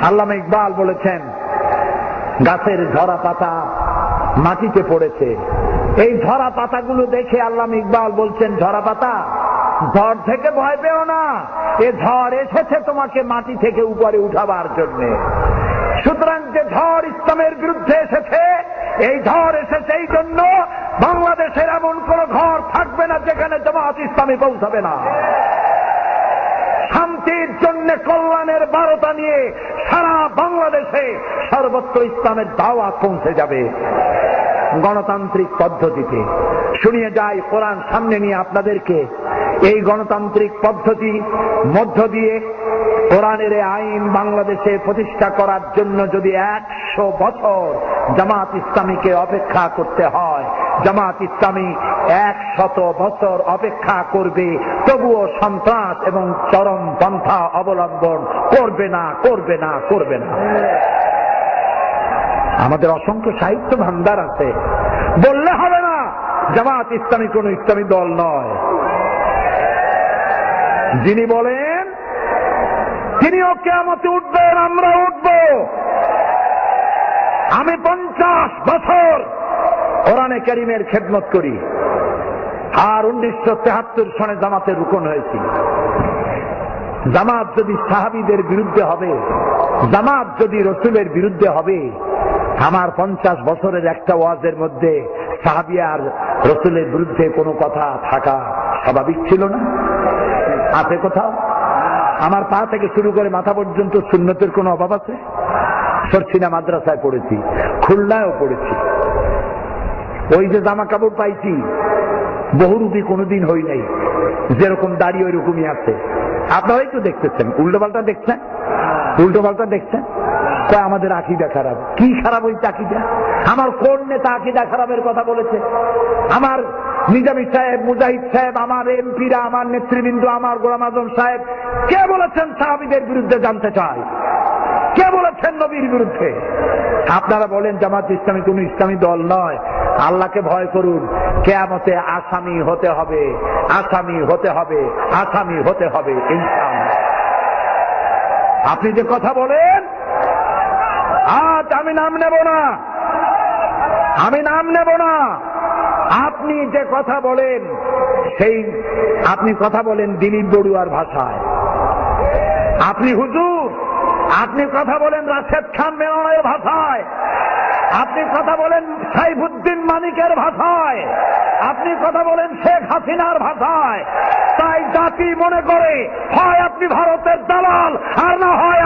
আল্লামা ইকবাল বলেছেন, গাছের ঝরা পাতা মাটিতে পড়েছে। এই ঝরা পাতাগুলো দেখে আল্লামা ইকবাল বলছেন, ঝরা পাতা, ঝড় থেকে ভয় পেও না, এ ঝড় এসেছে তোমাকে মাটি থেকে উপরে উঠাবার জন্য। সুতরাং যে ঝড় ইসলামের বিরুদ্ধে এসেছে, এই ঝড় এসেছে এই জন্য বাংলাদেশের এমন কোন ঘর থাকবে না যেখানে জামাত ইসলামী পৌঁছাবে না। শান্তির জন্য কল্যাণের বার্তা নিয়ে সারা বাংলাদেশে সর্বত্র ইসলামের দাওয়াত পৌঁছে যাবে গণতান্ত্রিক পদ্ধতিতে। শুনিয়ে যাই কোরআন সামনে নিয়ে আপনাদেরকে, এই গণতান্ত্রিক পদ্ধতি মধ্য দিয়ে কোরআনের আইন বাংলাদেশে প্রতিষ্ঠা করার জন্য যদি 100 বছর জামাত ইসলামীকে অপেক্ষা করতে হয়, জামাত ইসলামী 100 বছর অপেক্ষা করবে, তবুও সন্ত্রাস এবং চরম পন্থা অবলম্বন করবে না, করবে না, করবে না। আমাদের অসংখ্য সাহিত্য ভান্ডার আছে, বললে হবে না জামাত ইসলামী কোন ইসলামী দল নয়। যিনি বলেন তিনিও কিয়ামতে উঠবেন, আমরা উঠব। আমি 50 বছর কোরআনে কারীমের খেদমত করি, আর 1973 সনে জামাতের রুকন হয়েছি। জামাত যদি সাহাবীদের বিরুদ্ধে হবে, জামাত যদি রসুলের বিরুদ্ধে হবে, আমার 50 বছরের একটা ওয়াজের মধ্যে সাহাবী আর রসুলের বিরুদ্ধে কোনো কথা থাকা স্বাভাবিক ছিল না? আছে কোথাও? আমার পা থেকে শুরু করে মাথা পর্যন্ত সুন্নতের কোনো অভাব আছে? সরসিনা মাদ্রাসায় পড়েছি, খুলনায়ও পড়েছি। ওই যে জামা কাপড় পাইছি বহুরূপী কোনোদিন হই নাই, যেরকম দাড়ি ওই রকমই আছে। আপনারাই তো দেখতেছেন, উল্টো পাল্টা দেখছেন, উল্টো পাল্টা দেখছেন। কয় আমাদের আকীদা খারাপ। কি খারাপ হইছে আকীদা? আমার কোন নেতা আকীদা খারাপের কথা বলেছে? আমার নিজামী সাহেব, মুজাহিদ সাহেব, আমার এমপিরা, আমার নেতৃবৃন্দ, আমার গোলাম আজম সাহেব কে বলেছেন সাহাবীদের বিরুদ্ধে জানতে চাই? কে বলেছেন নবীর বিরুদ্ধে? আপনারা বলেন জামাত ইসলামী কোন ইসলামী দল নয়। আল্লাহকে ভয় করুন, কিয়ামতে আসামি হতে হবে, আসামি হতে হবে, আসামি হতে হবে ইনশাআল্লাহ। আপনি যে কথা বলেন, আজ আমি নাম নেব না, আমি নাম নেব না। আপনি যে কথা বলেন, সেই আপনি কথা বলেন দিলীপ বড়ুয়ার ভাষায়। আপনি হুজুর, আপনি কথা বলেন রাশেদ খান মেননের ভাষায়, আপনি কথা বলেন সাইফুদ্দিন মানিকের ভাষায়, আপনি কথা বলেন শেখ হাসিনার ভাষায়। তাই জাতি মনে করে হয় আপনি ভারতের দালাল, আর না হয়